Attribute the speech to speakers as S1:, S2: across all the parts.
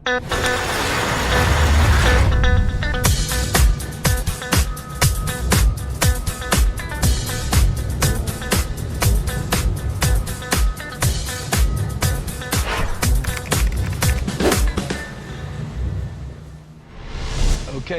S1: Okay,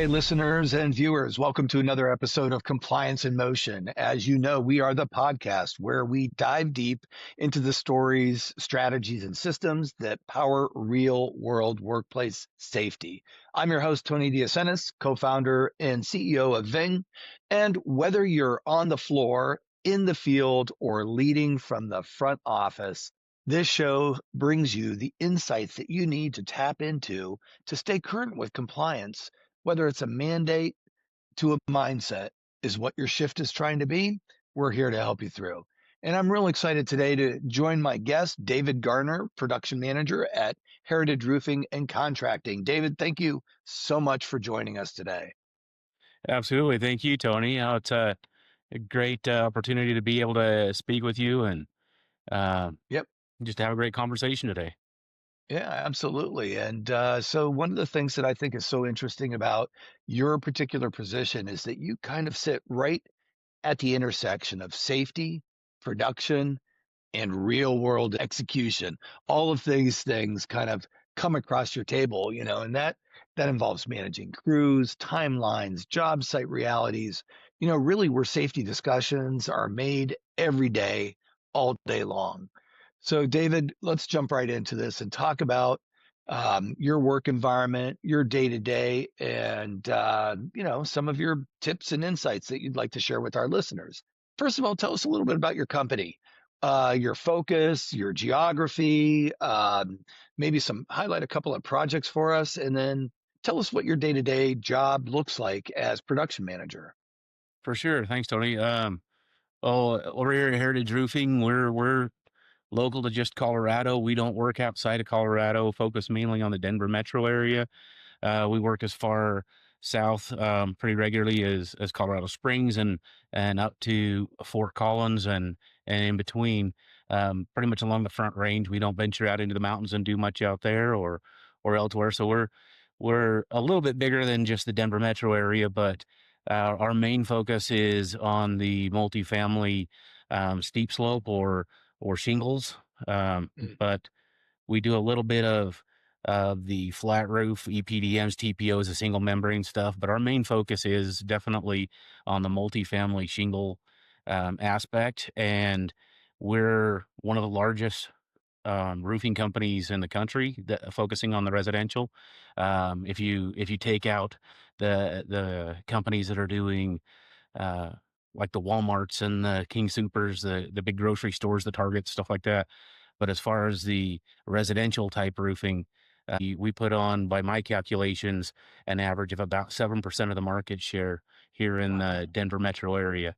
S1: listeners and viewers, welcome to another episode of Compliance in Motion. As you know, we are the podcast where we dive deep into the stories, strategies, and systems that power real-world workplace safety. I'm your host, Tony DeAscentis, co-founder and CEO of Ving. And whether you're on the floor, in the field, or leading from the front office, this show brings you the insights that you need to tap into to stay current with compliance. Whether it's a mandate to a mindset is what your shift is trying to be, we're here to help you through. And I'm real excited today to join my guest, David Garner, production manager at Heritage Roofing and Contracting. David, thank you so much for joining us today.
S2: Absolutely. Thank you, Tony. It's a great opportunity to be able to speak with you and
S1: Yep.
S2: just have a great conversation today.
S1: Yeah, absolutely. And so one of the things that I think is so interesting about your particular position is that you kind of sit right at the intersection of safety, production, and real world execution. All of these things kind of come across your table, and that involves managing crews, timelines, job site realities, really where safety discussions are made every day, all day long. So, David, let's jump right into this and talk about your work environment, your day to day, and some of your tips and insights that you'd like to share with our listeners. First of all, tell us a little bit about your company, your focus, your geography, maybe highlight a couple of projects for us, and then tell us what your day to day job looks like as production manager.
S2: For sure. Thanks, Tony. Over here at Heritage Roofing, we're local to just Colorado. We don't work outside of Colorado, focus mainly on the Denver metro area. We work as far south pretty regularly as Colorado Springs and up to Fort Collins and in between, pretty much along the Front Range. We don't venture out into the mountains and do much out there or elsewhere. So we're a little bit bigger than just the Denver metro area, but our main focus is on the multifamily steep slope or shingles. But we do a little bit of the flat roof, EPDMs, TPOs, the single membrane stuff, but our main focus is definitely on the multifamily shingle aspect. And we're one of the largest roofing companies in the country that focusing on the residential. If you take out the companies that are doing like the Walmarts and the King Supers, the big grocery stores, the Targets, stuff like that. But as far as the residential type roofing, we put on, by my calculations, an average of about 7% of the market share here in the Denver metro area,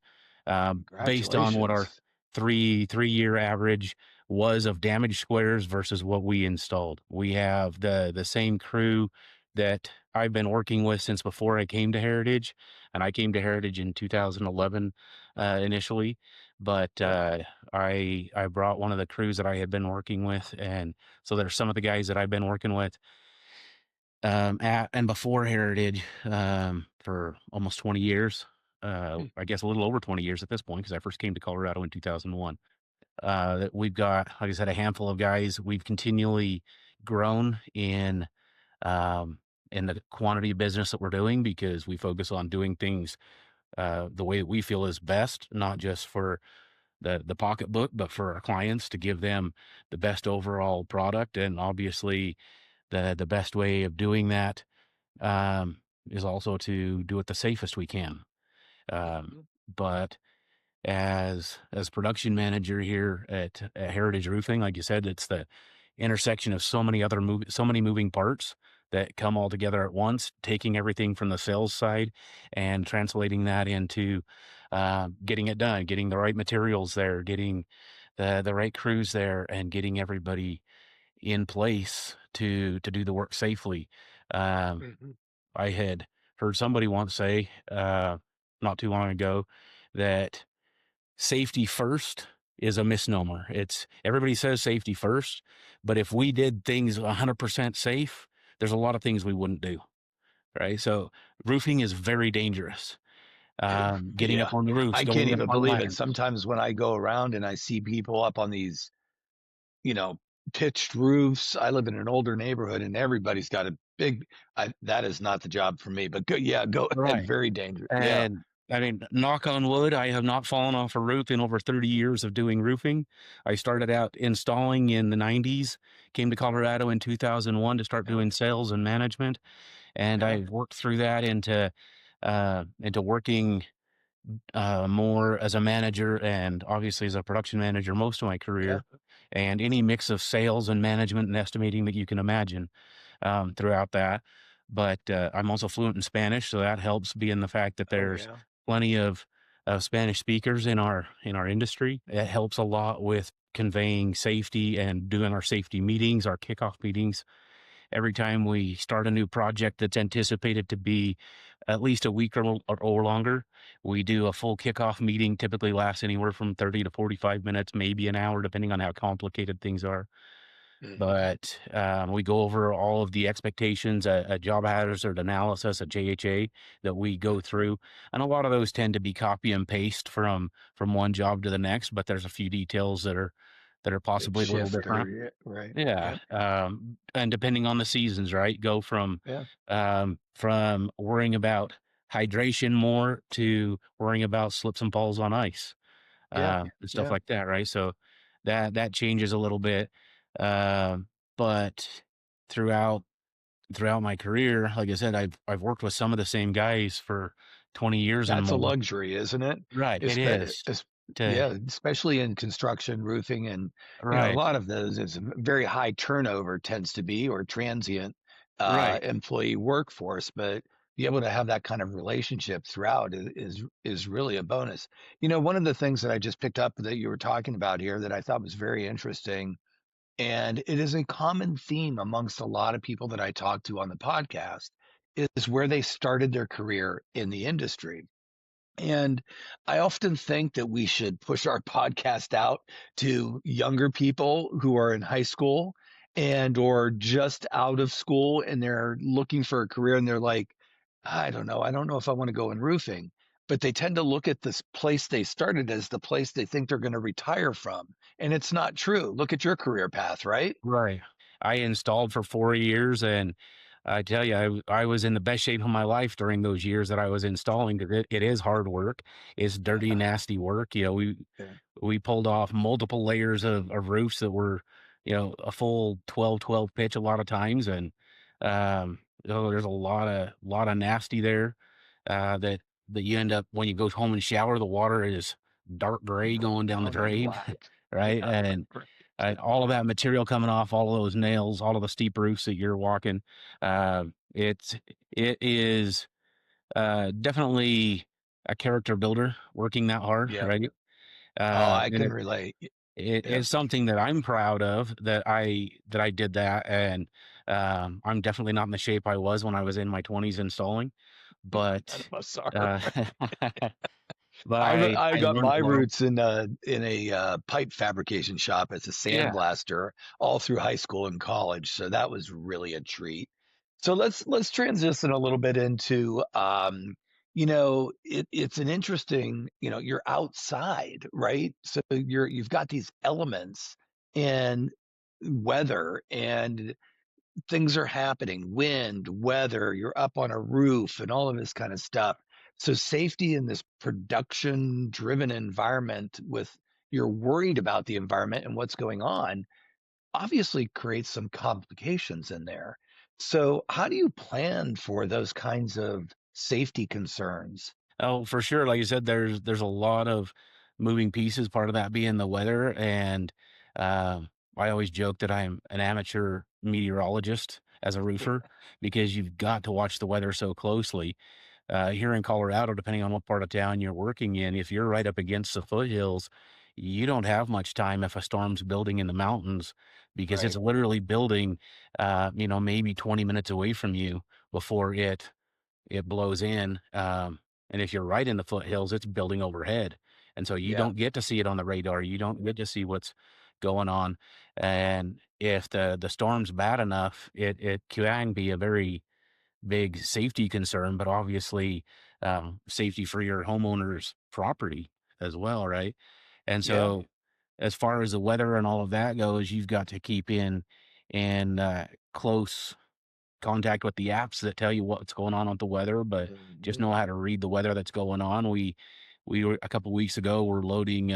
S2: based on what our three-year average was of damaged squares versus what we installed. We have the same crew that I've been working with since before I came to Heritage, and I came to Heritage in 2011 initially. But I brought one of the crews that I had been working with, and so there's some of the guys that I've been working with at and before Heritage for almost 20 years. I guess a little over 20 years at this point, because I first came to Colorado in 2001. We've got, like I said, a handful of guys. We've continually grown in the quantity of business that we're doing, because we focus on doing things the way that we feel is best, not just for the pocketbook, but for our clients, to give them the best overall product. And obviously the best way of doing that is also to do it the safest we can. But as production manager here at Heritage Roofing, like you said, it's the intersection of so many moving parts that come all together at once, taking everything from the sales side and translating that into getting it done, getting the right materials there, getting the right crews there, and getting everybody in place to do the work safely. I had heard somebody once say not too long ago that safety first is a misnomer. Everybody says safety first, but if we did things 100% safe, there's a lot of things we wouldn't do, right? So roofing is very dangerous. Getting up
S1: Yeah.
S2: on the roofs,
S1: I can't
S2: going up
S1: even
S2: on
S1: believe it.
S2: ladders.
S1: Sometimes when I go around and I see people up on these, you know, pitched roofs. I live in an older neighborhood and everybody's got a big that is not the job for me. But go yeah, go ahead.
S2: Right.
S1: Very dangerous. Yeah.
S2: And I mean, knock on wood, I have not fallen off a roof in over 30 years of doing roofing. I started out installing in the 90s, came to Colorado in 2001 to start
S1: Yeah.
S2: doing sales and management, and
S1: Yeah.
S2: I worked through that into working more as a manager and obviously as a production manager most of my
S1: Yeah.
S2: career, and any mix of sales and management and estimating that you can imagine throughout that. But I'm also fluent in Spanish, so that helps. Being the fact that
S1: Oh
S2: there's
S1: yeah.
S2: plenty of Spanish speakers in our industry, it helps a lot with conveying safety and doing our safety meetings, our kickoff meetings. Every time we start a new project that's anticipated to be at least a week or longer, we do a full kickoff meeting, typically lasts anywhere from 30 to 45 minutes, maybe an hour, depending on how complicated things are.
S1: Hmm.
S2: But we go over all of the expectations, a job hazard analysis, a JHA that we go through, and a lot of those tend to be copy and paste from one job to the next. But there's a few details that are
S1: That
S2: possibly a little
S1: shift or
S2: different.
S1: yeah, right.
S2: Yeah,
S1: Yep.
S2: and depending on the seasons, right? Go
S1: Yeah.
S2: from worrying about hydration more to worrying about slips and falls on ice,
S1: Yeah.
S2: and stuff
S1: Yeah.
S2: like that, right? So that changes a little bit, um, but throughout throughout my career, like I said, I've worked with some of the same guys for 20 years and
S1: That's a
S2: more.
S1: luxury, isn't it?
S2: Right, it
S1: Espe
S2: is.
S1: es
S2: To
S1: Yeah, especially in construction, roofing, and, a
S2: right,
S1: lot of those is very high turnover tends to be or transient,
S2: right,
S1: employee workforce, but be able to have that kind of relationship throughout is really a bonus. One of the things that I just picked up that you were talking about here that I thought was very interesting, and it is a common theme amongst a lot of people that I talk to on the podcast, is where they started their career in the industry. And I often think that we should push our podcast out to younger people who are in high school and or just out of school and they're looking for a career and they're like, I don't know. I don't know if I want to go in roofing. But they tend to look at this place they started as the place they think they're going to retire from. And it's not true. Look at your career path, right?
S2: right. I installed for 4 years, and I tell you, I was in the best shape of my life during those years that I was installing. 'Cause it is hard work. It's dirty,
S1: Yeah.
S2: nasty work.
S1: Yeah.
S2: We pulled off multiple layers of roofs that were, a full 12 pitch a lot of times, and there's a lot of nasty there that you end up when you go home and shower, the water is dark gray going down the
S1: Brown and
S2: drain,
S1: black.
S2: right?
S1: Yeah. Right.
S2: And all of that material coming off, all of those nails, all of the steep roofs that you're walking, uh, it's it is definitely a character builder working that hard,
S1: Yeah.
S2: right?
S1: Oh, I
S2: And
S1: can relate.
S2: it
S1: Yeah.
S2: is something that I'm proud of that I did that, and I'm definitely not in the shape I was when I was in my 20s installing,
S1: None of
S2: but
S1: us are.
S2: uh, but
S1: I
S2: I
S1: got
S2: learned
S1: my
S2: a lot.
S1: roots in a pipe fabrication shop as a
S2: Yeah.
S1: sandblaster all through high school and college, so that was really a treat. So let's transition a little bit into it's an interesting, you're outside, right? So you've got these elements and weather and things are happening, wind, weather, you're up on a roof and all of this kind of stuff. So safety in this production driven environment with you're worried about the environment and what's going on obviously creates some complications in there. So how do you plan for those kinds of safety concerns?
S2: Oh, for sure. Like you said, there's a lot of moving pieces. Part of that being the weather, and I always joke that I'm an amateur meteorologist as a roofer because you've got to watch the weather so closely. Here in Colorado, depending on what part of town you're working in, if you're right up against the foothills, you don't have much time if a storm's building in the mountains because it's
S1: Right.
S2: literally building, maybe 20 minutes away from you before it blows in, and if you're right in the foothills, it's building overhead, and so you
S1: Yeah.
S2: don't get to see it on the radar, you don't get to see what's going on, and if the storm's bad enough, it can be a very big safety concern, but obviously, safety for your homeowner's property as well, right? And
S1: Yeah.
S2: so, as far as the weather and all of that goes, you've got to keep in close contact with the apps that tell you what's going on with the weather, but just
S1: Mhm.
S2: know how to read the weather that's going on. We were a couple weeks ago, we're loading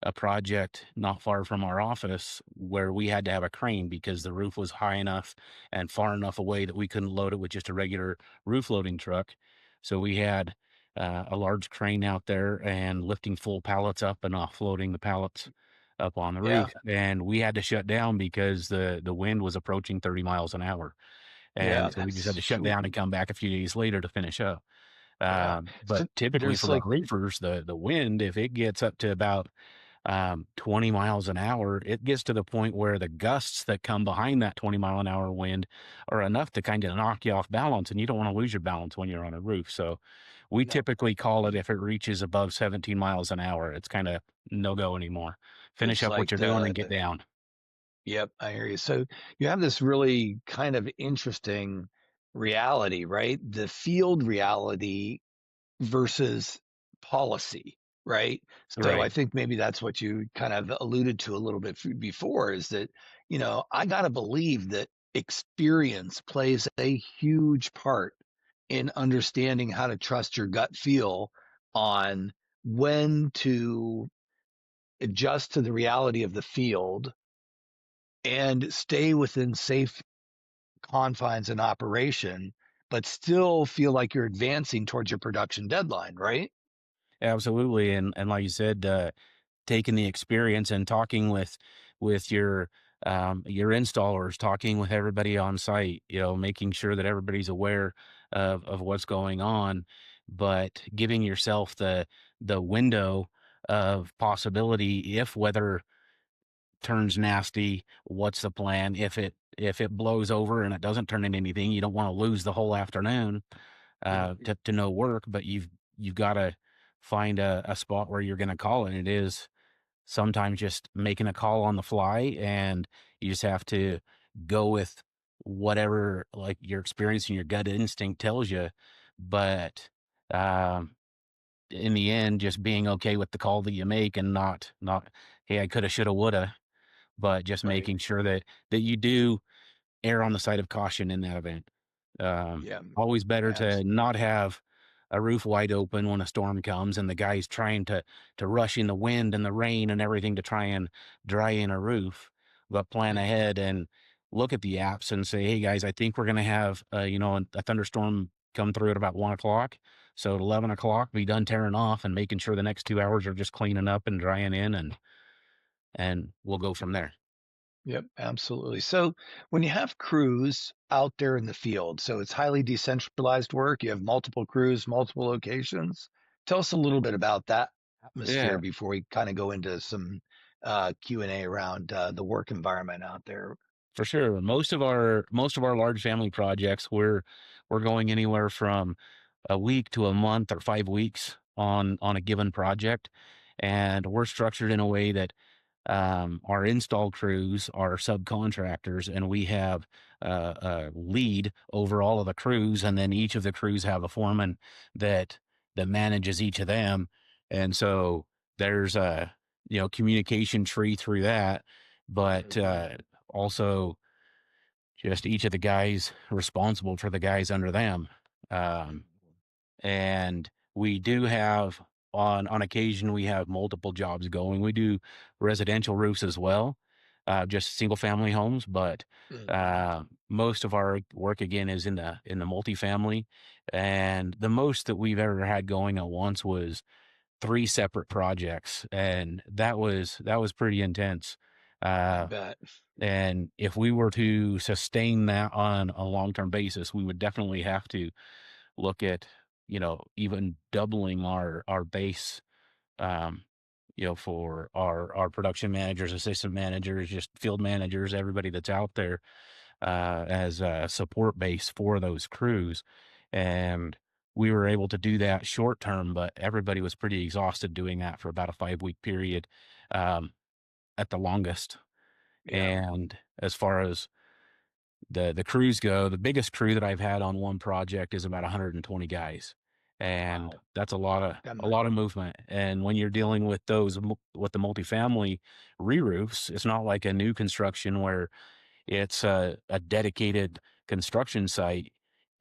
S2: a project not far from our office where we had to have a crane because the roof was high enough and far enough away that we couldn't load it with just a regular roof loading truck. So we had a large crane out there and lifting full pallets up and offloading the pallets up on the
S1: Yeah.
S2: roof. And we had to shut down because the wind was approaching 30 miles an hour.
S1: Yeah.
S2: And so we just had to shut
S1: Phew.
S2: down and come back a few days later to finish up.
S1: Yeah.
S2: But
S1: So
S2: typically
S1: there's
S2: for our
S1: like,
S2: roofers, the wind, if it gets up to about 20 miles an hour, it gets to the point where the gusts that come behind that 20-mile-an-hour wind are enough to kind of knock you off balance, and you don't want to lose your balance when you're on a roof. So we
S1: no,
S2: typically call it if it reaches above 17 miles an hour, it's kind of no go anymore. Finish
S1: it's
S2: up what
S1: like
S2: you're doing and get down.
S1: yep, I hear you. So you have this really kind of interesting reality, right? The field reality versus policy, right? So I
S2: Right.
S1: think maybe that's what you kind of alluded to a little bit before is that, I got to believe that experience plays a huge part in understanding how to trust your gut feel on when to adjust to the reality of the field and stay within safe confines and operation, but still feel like you're advancing towards your production deadline, right?
S2: Absolutely. And like you said, taking the experience and talking with your installers, talking with everybody on site, making sure that everybody's aware of what's going on, but giving yourself the window of possibility. If weather turns nasty, what's the plan? If it blows over and it doesn't turn into anything, you don't want to lose the whole afternoon
S1: Mhm.
S2: to no work, but you've got to find a spot where you're going to call it. And it is sometimes just making a call on the fly, and you just have to go with whatever like your experience and your gut instinct tells you. But um, in the end, just being okay with the call that you make and not hey, I coulda, shoulda, woulda, but just
S1: Right.
S2: making sure that you do err on the side of caution in that event.
S1: Yeah.
S2: Always better to
S1: Absolutely.
S2: not have a roof wide open when a storm comes and the guy's trying to rush in the wind and the rain and everything to try and dry in a roof, but plan ahead and look at the apps and say, "Hey guys, I think we're going to have a thunderstorm come through at about 1 o'clock. So at 11 o'clock, be done tearing off and making sure the next 2 hours are just cleaning up and drying in, and we'll go from there."
S1: Yep, absolutely. So when you have crews out there in the field, so it's highly decentralized work, you have multiple crews, multiple locations. Tell us a little bit about that atmosphere
S2: Yeah.
S1: before we kind of go into some Q&A around the work environment out there.
S2: For sure. Most of our large family projects, we're going anywhere from a week to a month or 5 weeks on a given project, and we're structured in a way that our install crews are subcontractors, and we have a lead over all of the crews, and then each of the crews have a foreman that manages each of them, and so there's a communication tree through that, but
S1: Mhm.
S2: also just each of the guys responsible for the guys under them. Um, and we do have on occasion we have multiple jobs going. We do residential roofs as well, just single family homes, but
S1: Mhm.
S2: most of our work again is in the multifamily. And the most that we've ever had going at once was three separate projects, and that was pretty intense.
S1: I
S2: Uh,
S1: bet.
S2: and if we were to sustain that on a long-term basis, we would definitely have to look at, even doubling our base, um, for our production managers, assistant managers, just field managers, everybody that's out there, as a support base for those crews. And we were able to do that short term, but everybody was pretty exhausted doing that for about a 5-week period, um, at the longest.
S1: Yeah.
S2: And as far as the crews go, the biggest crew that I've had on one project is about 120 guys, and
S1: Wow.
S2: that's
S1: That
S2: a
S1: mu
S2: lot of movement. And when you're dealing with with the multifamily re-roofs, it's not like a new construction where it's a dedicated construction site.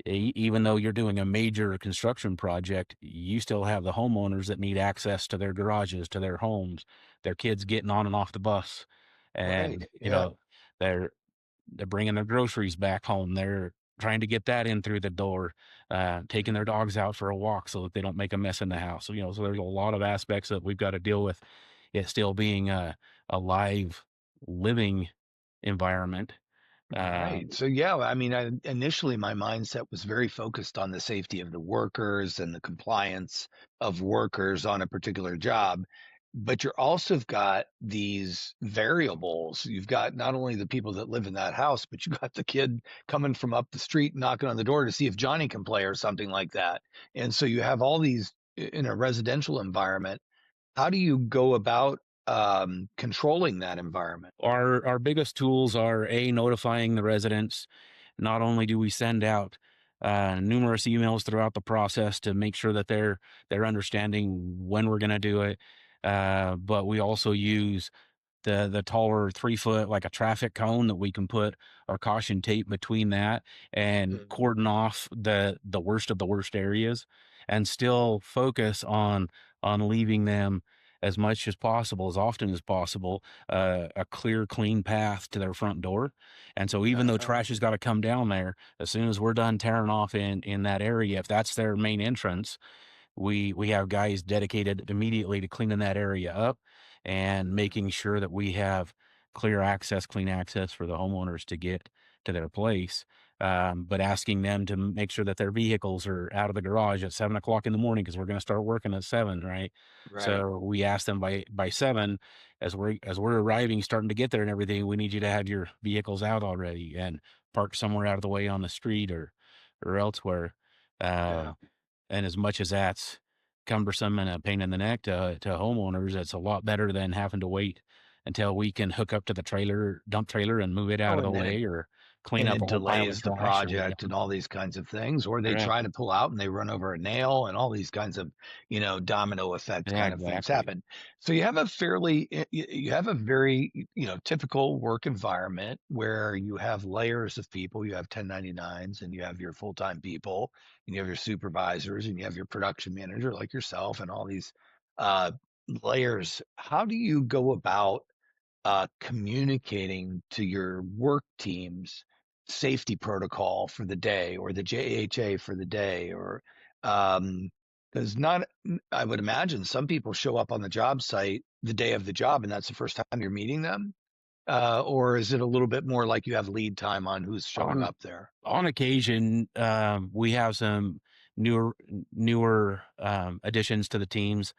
S2: Even though you're doing a major construction project, you still have the homeowners that need access to their garages, to their homes, their kids getting on and off the bus,
S1: right.
S2: and
S1: Yeah.
S2: they're bringing their groceries back home. They're trying to get that in through the door, taking their
S1: Mhm.
S2: dogs out for a walk so that they don't make a mess in the house. So, so there's a lot of aspects that we've got to deal with. It still being a live, living environment.
S1: Right.
S2: Um,
S1: So yeah, I mean, initially my mindset was very focused on the safety of the workers and the compliance of workers on a particular job. But you're also got these variables. You've got not only the people that live in that house, but you got the kid coming from up the street knocking on the door to see if Johnny can play or something like that. And so you have all these in a residential environment. How do you go about controlling that environment?
S2: our biggest tools are notifying the residents. Not only do we send out numerous emails throughout the process to make sure that they're understanding when we're going to do it, but we also use the taller 3 foot, like a traffic cone, that we can put our caution tape between that and
S1: Mhm.
S2: cordon off the worst of the worst areas, and still focus on leaving them as much as possible, as often as possible, a clear, clean path to their front door. And so even though
S1: Uh-huh.
S2: trash has got to come down there, as soon as we're done tearing off in that area, if that's their main entrance, we have guys dedicated immediately to cleaning that area up and making sure that we have clear access, clean access for the homeowners to get to their place. But asking them to make sure that their vehicles are out of the garage at 7 o'clock in the morning because we're going to start working at 7, right?
S1: Right.
S2: So we ask them by 7, as we're arriving, starting to get there and everything. We need you to have your vehicles out already and parked somewhere out of the way on the street or elsewhere. Uh,
S1: Yeah.
S2: and as much as that's cumbersome and a pain in the neck to homeowners, it's a lot better than having to wait until we can hook up to the dump trailer and move it out
S1: Oh,
S2: of the way or clean
S1: and
S2: up
S1: it
S2: a whole pile of
S1: delays the
S2: trash or
S1: project
S2: whatever.
S1: and all these kinds of things, or they
S2: Correct.
S1: try to pull out and they run over a nail and all these kinds of, domino effect
S2: Yeah,
S1: kind of things
S2: exactly.
S1: happen. So you have a you have a very, typical work environment where you have layers of people. You have 1099s and you have your full-time people and you have your supervisors and you have your production manager like yourself and all these uh, layers. How do you go about communicating to your work teams safety protocol for the day or the JHA for the day or because not I would imagine some people show up on the job site the day of the job and that's the first time you're meeting them, or is it a little bit more like you have lead time on who's showing
S2: On
S1: up there?
S2: on occasion, we have some newer additions to the teams.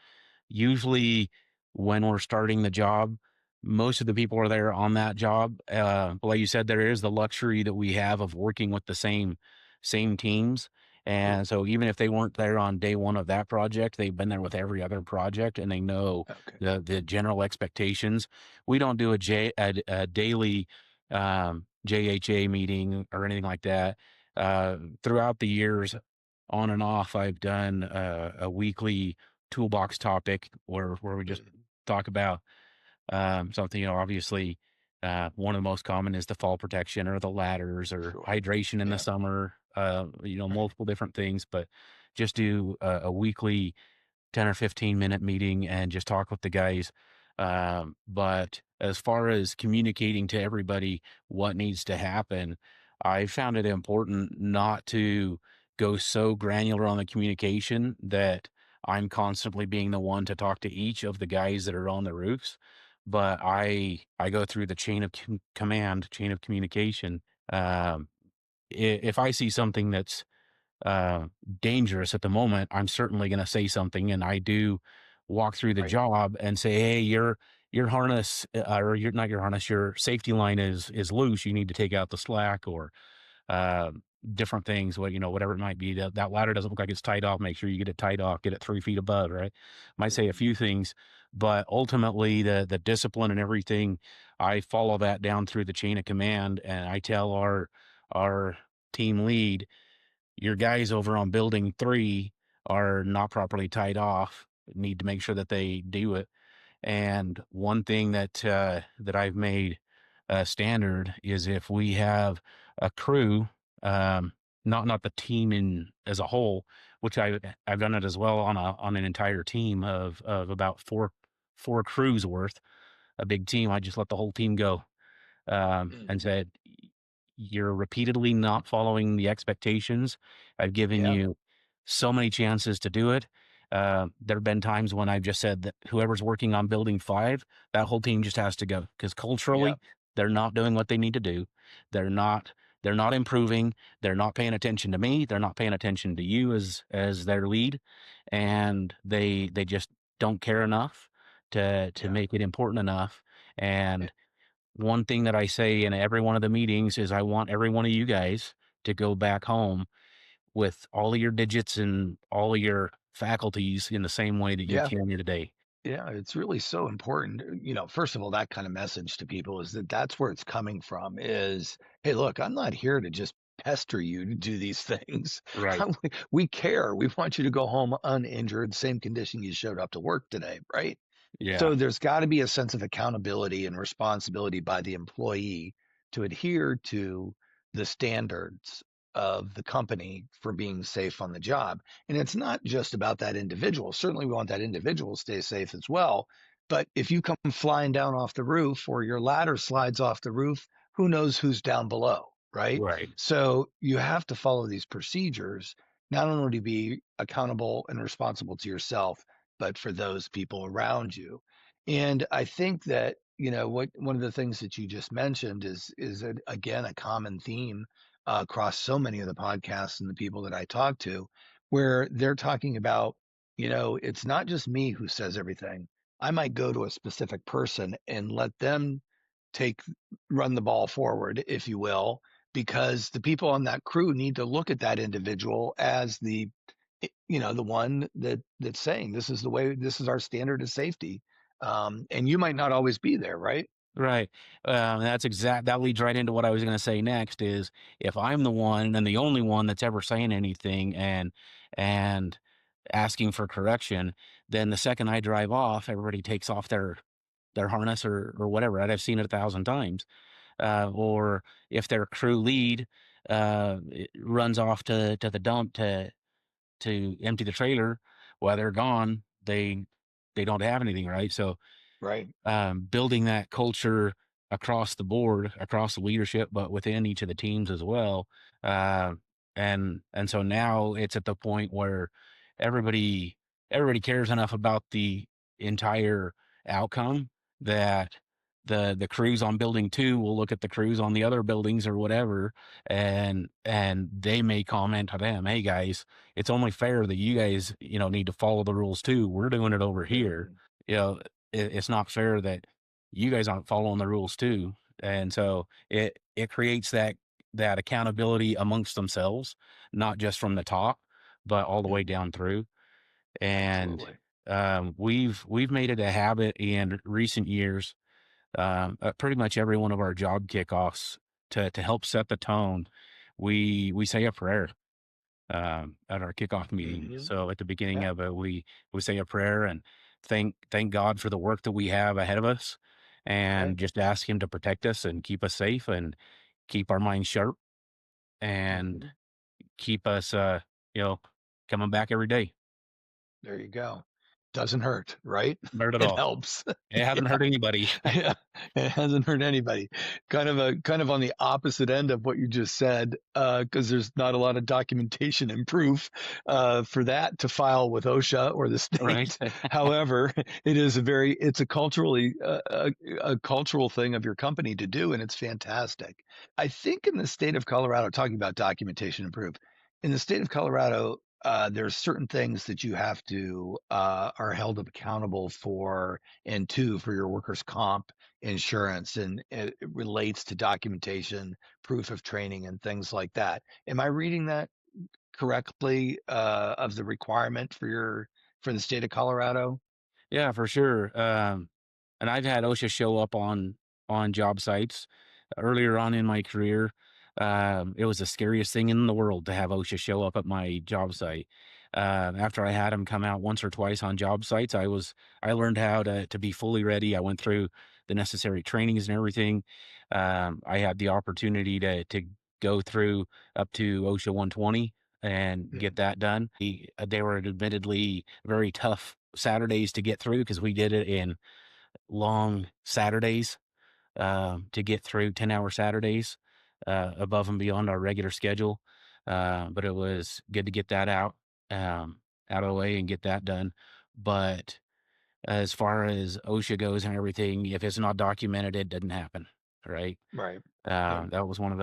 S2: Usually, when we're starting the job, most of the people are there on that job. But like you said, there is the luxury that we have of working with the same teams. And so even if they weren't there on day one of that project, they've been there with every other project and they know
S1: Okay.
S2: the general expectations. We don't do a daily JHA meeting or anything like that. Throughout the years, on and off, I've done a weekly toolbox topic where we just
S1: Mhm.
S2: talk about something. Obviously, one of the most common is the fall protection or the ladders or
S1: Sure.
S2: hydration in the
S1: Yeah.
S2: summer.
S1: Right.
S2: Multiple different things, but just do a weekly 10 or 15-minute meeting and just talk with the guys. But as far as communicating to everybody what needs to happen, I found it important not to go so granular on the communication that I'm constantly being the one to talk to each of the guys that are on the roofs. But I go through the chain of command, chain of communication. Um, if I see something that's uh, dangerous at the moment, I'm certainly going to say something, and I do walk through the
S1: Right.
S2: job and say, "Hey, your harness, or your not your harness, your safety line is loose. You need to take out the slack." Or different things, whatever it might be. That ladder doesn't look like it's tied off. Make sure you get it tied off, get it 3 feet above, right? Might say a few things, but ultimately the discipline and everything, I follow that down through the chain of command, and I tell our team lead, your guys over on building 3 are not properly tied off. Need to make sure that they do it. And one thing that I've made standard is if we have a crew, um, not the team in as a whole, which I've done it as well on an entire team of about four crews worth, a big team. I just let the whole team go, and
S1: Mhm.
S2: said, "You're repeatedly not following the expectations. I've given
S1: Yeah.
S2: you so many chances to do it." There have been times when I've just said that whoever's working on building 5, that whole team just has to go because
S1: Yeah.
S2: culturally, they're not doing what they need to do. They're not they're not improving. They're not paying attention to me. They're not paying attention to you as their lead, and they just don't care enough to
S1: Yeah.
S2: make it important enough.
S1: Eh,
S2: And one thing that I say in every one of the meetings is I want every one of you guys to go back home with all of your digits and all of your faculties in the same way that you
S1: Yeah.
S2: came here today.
S1: Yeah, it's really so important. First of all, that kind of message to people is that that's where it's coming from is, hey, look, I'm not here to just pester you to do these things.
S2: Right.
S1: We care. We want you to go home uninjured, same condition you showed up to work today, right?
S2: Yeah.
S1: So there's got to be a sense of accountability and responsibility by the employee to adhere to the standards of the company for being safe on the job. And it's not just about that individual. Certainly, we want that individual to stay safe as well. But if you come flying down off the roof or your ladder slides off the roof, who knows who's down below, right?
S2: Right.
S1: So you have to follow these procedures, not only to be accountable and responsible to yourself, but for those people around you. And I think that, what one of the things that you just mentioned again a common theme across so many of the podcasts and the people that I talk to, where they're talking about, it's not just me who says everything. I might go to a specific person and let them take run the ball forward, if you will, because the people on that crew need to look at that individual as the one that's saying this is the way, this is our standard of safety. And you might not always be there, right?
S2: Right. That leads right into what I was going to say next is if I'm the one and the only one that's ever saying anything and asking for correction, then the second I drive off, everybody takes off their harness or whatever. Right? I've seen it 1,000 times. Or if their crew lead runs off to the dump to empty the trailer while they're gone, they don't have anything, right? So
S1: Right.
S2: building that culture across the board, across the leadership, but within each of the teams as well. Uh, and so now it's at the point where everybody everybody cares enough about the entire outcome that the crews on building 2 will look at the crews on the other buildings or whatever, and they may comment to them, "Hey guys, it's only fair that you guys, need to follow the rules too. We're doing it over here.
S1: Mhm.
S2: You know, it's not fair that you guys aren't following the rules too." And so it creates that accountability amongst themselves, not just from the top, but all the way
S1: Mhm.
S2: down through. And
S1: Absolutely.
S2: we've made it a habit in recent years, pretty much every one of our job kickoffs to help set the tone. We say a prayer at our kickoff meeting.
S1: Hmm.
S2: So at the beginning
S1: Yeah.
S2: of it, we say a prayer and thank God for the work that we have ahead of us,
S1: Right.
S2: and just ask Him to protect us and keep us safe and keep our minds sharp and
S1: Hmm.
S2: keep us, you know, coming back every day.
S1: There you go. Doesn't hurt, right?
S2: Hurt at
S1: It
S2: all.
S1: helps.
S2: It hasn't
S1: Yeah.
S2: hurt anybody.
S1: Yeah, it hasn't hurt anybody. Kind of on the opposite end of what you just said, because there's not a lot of documentation and proof for that to file with OSHA or the
S2: Right.
S1: state. However, it's a a cultural thing of your company to do, and it's fantastic. I think in the state of Colorado, talking about documentation and proof, in the state of Colorado. there's certain things that you have to are held accountable for, and two, for your workers' comp insurance, and it relates to documentation, proof of training, and things like that. Am I reading that correctly, of the requirement for the state of Colorado?
S2: Yeah, for sure. And I've had OSHA show up on job sites earlier on in my career. It was the scariest thing in the world to have OSHA show up at my job site. After I had them come out once or twice on job sites, I learned how to be fully ready. I went through the necessary trainings and everything. I had the opportunity to go through up to OSHA 120 and get
S1: Mm,
S2: that done. They were admittedly very tough Saturdays to get through because we did it in long Saturdays, to get through 10-hour Saturdays, above and beyond our regular schedule. But it was good to get that out of the way and get that done. But as far as OSHA goes and everything, if it's not documented, it doesn't happen, right?
S1: right. Yeah.
S2: That was one of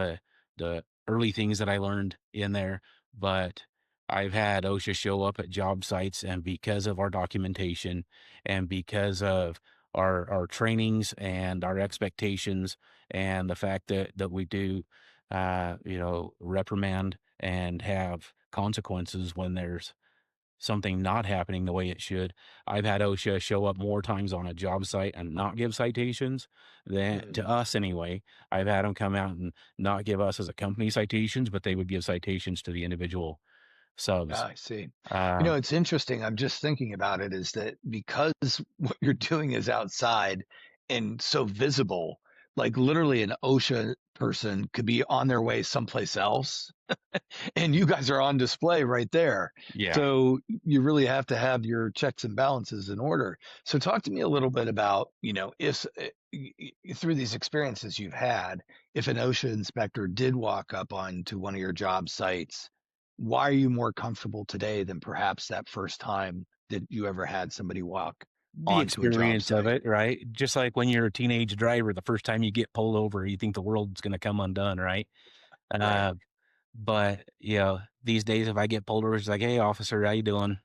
S2: the early things that I learned in there, but I've had OSHA show up at job sites, and because of our documentation and because of our trainings and our expectations and the fact that we do, reprimand and have consequences when there's something not happening the way it should. I've had OSHA show up more times on a job site and not give citations than to
S1: Mm.
S2: us anyway. I've had them come out and not give us as a company citations, but they would give citations to the individual
S1: Ah,
S2: subs.
S1: I see.
S2: Uh,
S1: It's interesting. I'm just thinking about it is that because what you're doing is outside and so visible, like literally an OSHA person could be on their way someplace else, and you guys are on display right there.
S2: yeah.
S1: So you really have to have your checks and balances in order. So talk to me a little bit about, if through these experiences you've had, if an OSHA inspector did walk up onto one of your job sites, why are you more comfortable today than perhaps that first time that you ever had somebody walk
S2: The
S1: onto a job
S2: experience of
S1: site?
S2: it, right? Just like when you're a teenage driver, the first time you get pulled over, you think the world's going to come undone, right?
S1: Right.
S2: Uh, but these days, if I get pulled over, it's like, "Hey, officer, how you doing?"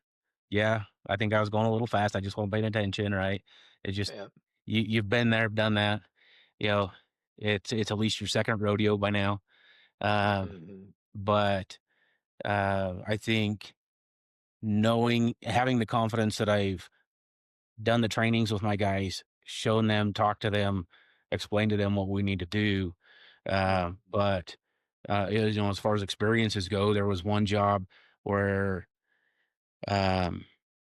S2: Yeah, I think I was going a little fast. I just wasn't paying attention, right? It's just
S1: Yeah.
S2: you've been there, done that. You know, it's at least your second rodeo by now. Uh,
S1: Mhm.
S2: but I think having the confidence that I've done the trainings with my guys, shown them, talked to them, explained to them what we need to do.
S1: Mhm.
S2: But as far as experiences go, there was one job where um,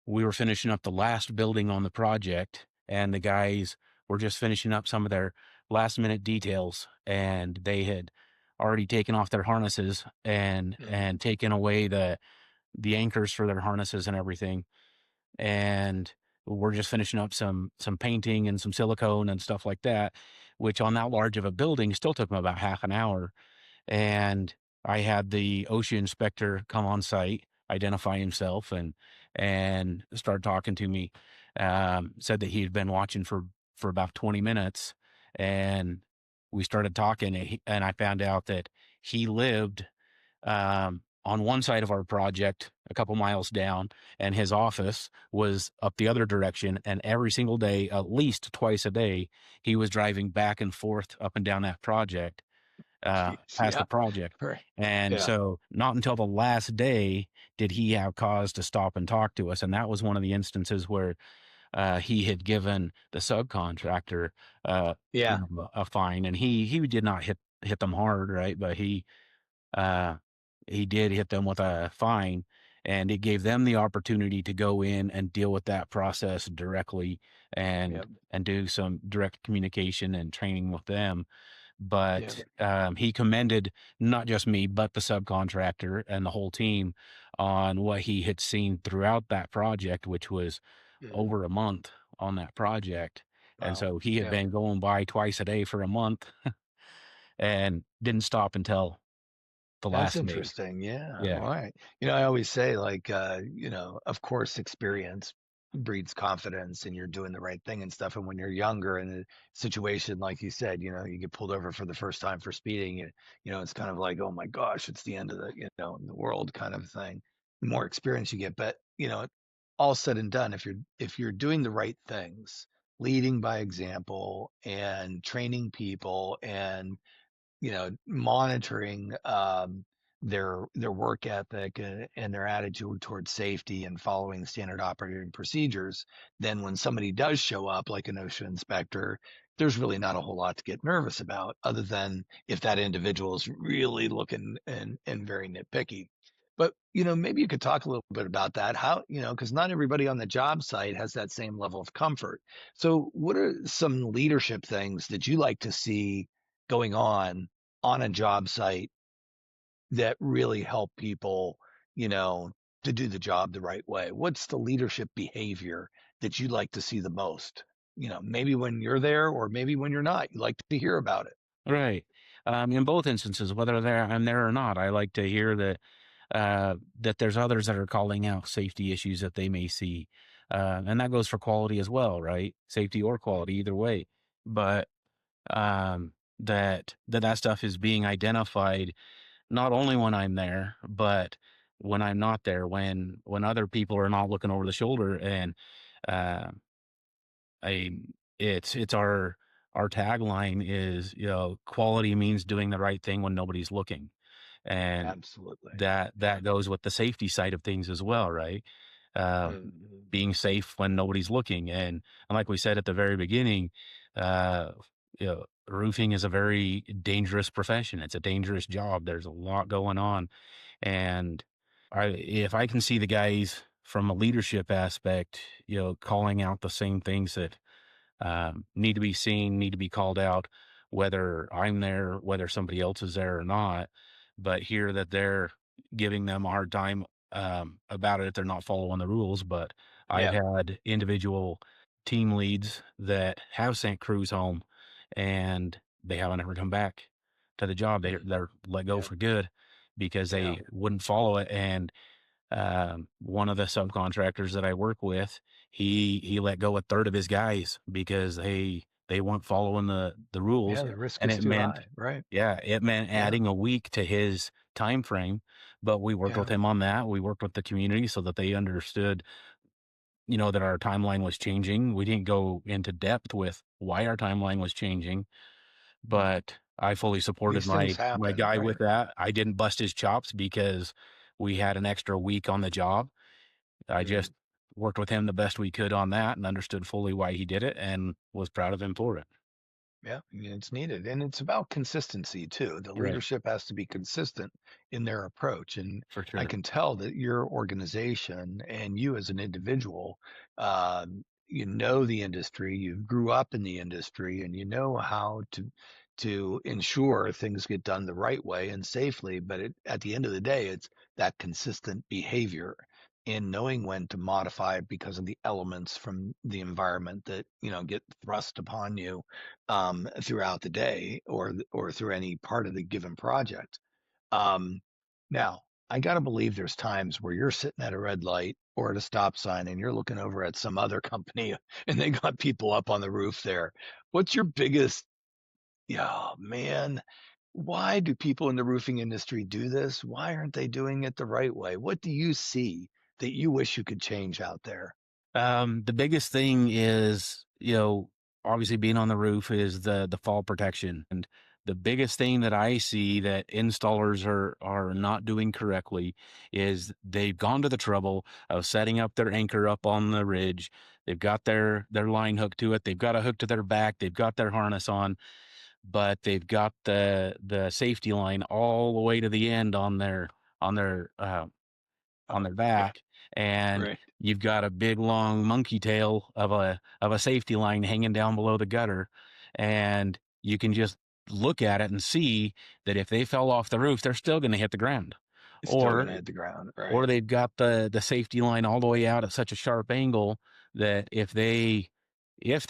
S2: we were finishing up the last building on the project, and the guys were just finishing up some of their last minute details, and they had already taken off their harnesses and
S1: Mhm.
S2: taken away the anchors for their harnesses and everything. And we're just finishing up some painting and some silicone and stuff like that, which on that large of a building still took them about half an hour. And I had the OSHA inspector come on site, identify himself, and start talking to me. Said that he had been watching for about 20 minutes, and we started talking, and I found out that he lived on one side of our project, a couple miles down, and his office was up the other direction. And every single day, at least twice a day, he was driving back and forth up and down that project,
S1: Jeez,
S2: past the
S1: yeah.
S2: project.
S1: Right.
S2: And
S1: Yeah.
S2: so, not until the last day did he have cause to stop and talk to us. And that was one of the instances where he had given the subcontractor uh,
S1: Yeah.
S2: a fine, and he did not hit them hard, right? But uh, he did hit them with a fine, and it gave them the opportunity to go in and deal with that process directly
S1: Yeah.
S2: and do some direct communication and training with them.
S1: Yeah.
S2: But he commended not just me, but the subcontractor and the whole team on what he had seen throughout that project, which was
S1: Mhm.
S2: over a month on that project. And
S1: Wow.
S2: so he had
S1: Yeah.
S2: been going by twice a day for a month and didn't stop until the
S1: That's
S2: last day.
S1: interesting. Yeah.
S2: Yeah.
S1: All right. I always say, like, of course, experience breeds confidence and you're doing the right thing and stuff. And when you're younger in a situation, like you said, you get pulled over for the first time for speeding, it's kind of like, oh my gosh, it's the end of the world kind of thing. the more experience you get. But, all said and done, if you're doing the right things, leading by example and training people and monitoring their work ethic and their attitude towards safety and following standard operating procedures, then when somebody does show up like an OSHA inspector, there's really not a whole lot to get nervous about, other than if that individual is really looking and very nitpicky. But maybe you could talk a little bit about that. How because not everybody on the job site has that same level of comfort. So, what are some leadership things that you like to see going on a job site that really help people, you know, to do the job the right way? What's the leadership behavior that you like to see the most? Maybe when you're there or maybe when you're not, you like to hear about it.
S2: Right. In both instances, whether I'm there or not, I like to hear that there's others that are calling out safety issues that they may see, and that goes for quality as well, right? Safety or quality, either way. But that stuff is being identified not only when I'm there, but when I'm not there, when other people are not looking over the shoulder, and uh, I it's our tagline is, quality means doing the right thing when nobody's looking. And
S1: Absolutely.
S2: that
S1: Yeah.
S2: goes with the safety side of things as well, right? Uh, Being safe when nobody's looking. And like we said at the very beginning, uh, roofing is a very dangerous profession. It's a dangerous job. There's a lot going on. And if I can see the guys from a leadership aspect, calling out the same things that need to be seen, need to be called out, whether I'm there, whether somebody else is there or not. But hear that they're giving them a hard time about it if they're not following the rules. But I've
S1: Yeah.
S2: had individual team leads that have sent crews home, and they haven't ever come back to the job.
S1: Mm.
S2: They're let go
S1: Yeah.
S2: for good because
S1: Yeah.
S2: they wouldn't follow it. And one of the subcontractors that I work with, he let go a third of his guys because they weren't following the rules,
S1: Yeah. The risk
S2: and
S1: is
S2: it
S1: too
S2: meant
S1: high. Right.
S2: it meant
S1: Yeah.
S2: adding a week to his time frame. But we worked with
S1: Yeah.
S2: him on that. We worked with the community so that they understood, that our timeline was changing. We didn't go into depth with why our timeline was changing, but I fully supported
S1: These things
S2: my
S1: happen.
S2: guy
S1: Right.
S2: with that. I didn't bust his chops because we had an extra week on the job. I
S1: Mm.
S2: just worked with him the best we could on that and understood fully why he did it and was proud of him for it.
S1: Yeah, it's needed. And it's about consistency too. The
S2: Right.
S1: leadership has to be consistent in their approach. And
S2: For
S1: I
S2: sure.
S1: can tell that your organization and you as an individual, you know the industry, you grew up in the industry, and you know how to ensure things get done the right way and safely. But at the end of the day, it's that consistent behavior in knowing when to modify because of the elements from the environment that get thrust upon you throughout the day or through any part of the given project. Um, Now, I got to believe there's times where you're sitting at a red light or at a stop sign and you're looking over at some other company and they got people up on the roof there. What's your biggest, yeah, man, why do people in the roofing industry do this? Why aren't they doing it the right way? What do you see that you wish you could change out there?
S2: The biggest thing is, obviously being on the roof is the fall protection. And the biggest thing that I see that installers are not doing correctly is they've gone to the trouble of setting up their anchor up on the ridge. They've got their line hooked to it. They've got a hook to their back. They've got their harness on, but they've got the safety line all the way to the end on their on
S1: Oh,
S2: their
S1: yeah,
S2: back, and
S1: right.
S2: you've got a big long monkey tail of a safety line hanging down below the gutter, and you can just look at it and see that if they fell off the roof, they're still going to hit the ground,
S1: It's still going
S2: or
S1: to hit the ground,
S2: or
S1: right?
S2: they've got the safety line all the way out at such a sharp angle that if they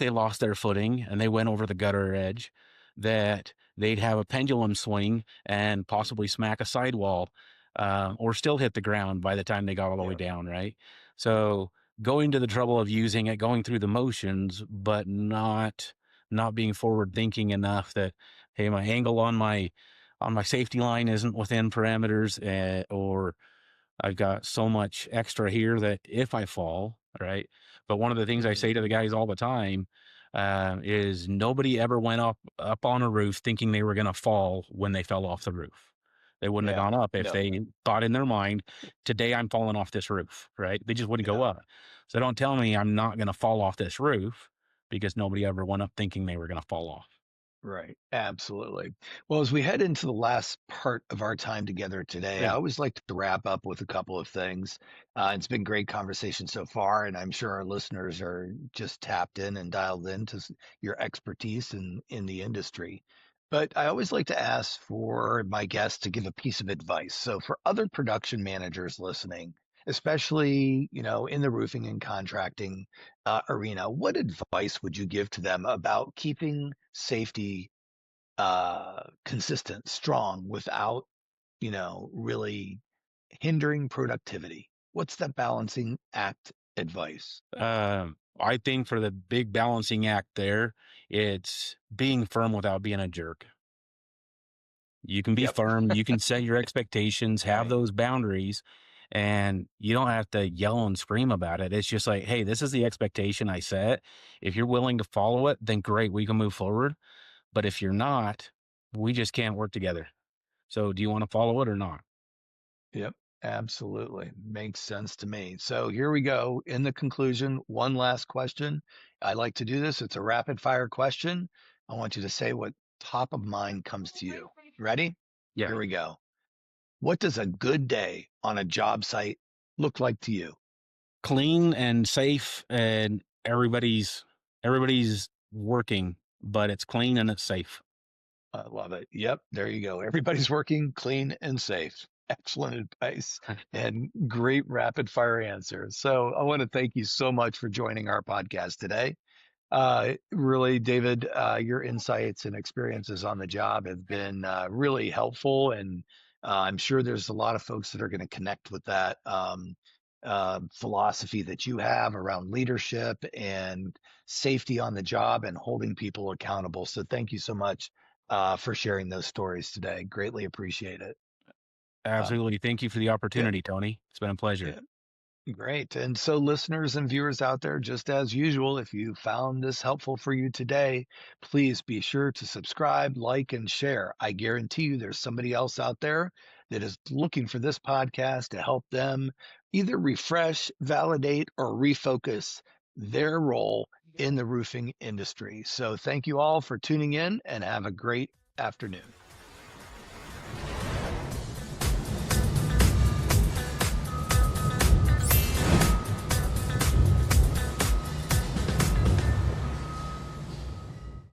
S2: lost their footing and they went over the gutter edge, that they'd have a pendulum swing and possibly smack a sidewall, or still hit the ground by the time they got all the way
S1: Yeah.
S2: down, right? So going to the trouble of using it, going through the motions, but not being forward thinking enough that, hey, my angle on my safety line isn't within parameters, or I've got so much extra here that if I fall, right? But one of the things I say to the guys all the time is nobody ever went up on a roof thinking they were going to fall when they fell off the roof. They wouldn't have
S1: Yeah.
S2: gone up if
S1: No.
S2: they thought in their mind, today I'm falling off this roof, right? They just wouldn't go
S1: Yeah.
S2: up. So don't tell me I'm not going to fall off this roof because nobody ever went up thinking they were going to fall off.
S1: Right. Absolutely. Well, as we head into the last part of our time together today, I
S2: Yeah.
S1: always like to wrap up with a couple of things. It's been great conversation so far, and I'm sure our listeners are just tapped in and dialed into your expertise in the industry. But I always like to ask for my guests to give a piece of advice. So for other production managers listening, especially in the roofing and contracting arena, what advice would you give to them about keeping safety consistent, strong, without really hindering productivity? What's that balancing act advice?
S2: I think for the big balancing act there, it's being firm without being a jerk. You can be
S1: Yep.
S2: firm, you can set your expectations, have
S1: Right.
S2: those boundaries, and you don't have to yell and scream about it. It's just like, hey, this is the expectation I set. If you're willing to follow it, then great, we can move forward. But if you're not, we just can't work together. So do you want to follow it or not?
S1: Yep. Absolutely. Makes sense to me. So here we go. In the conclusion, one last question. I like to do this. It's a rapid fire question. I want you to say what top of mind comes to you. Ready?
S2: Yeah.
S1: Here we go. What does a good day on a job site look like to you?
S2: Clean and safe and everybody's working, but it's clean and it's safe.
S1: I love it. Yep, there you go. Everybody's working clean and safe. Excellent advice and great rapid fire answers. So I want to thank you so much for joining our podcast today. Really, David, your insights and experiences on the job have been really helpful, and I'm sure there's a lot of folks that are going to connect with that philosophy that you have around leadership and safety on the job and holding people accountable. So, thank you so much for sharing those stories today. Greatly appreciate it. Um,
S2: Absolutely. Thank you for the
S1: yeah,
S2: opportunity, Tony. It's been a pleasure.
S1: yeah. Great. And so, listeners and viewers out there, just as usual, if you found this helpful for you today, please be sure to subscribe, like, and share. I guarantee you there's somebody else out there that is looking for this podcast to help them either refresh, validate, or refocus their role in the roofing industry. So, thank you all for tuning in and have a great afternoon.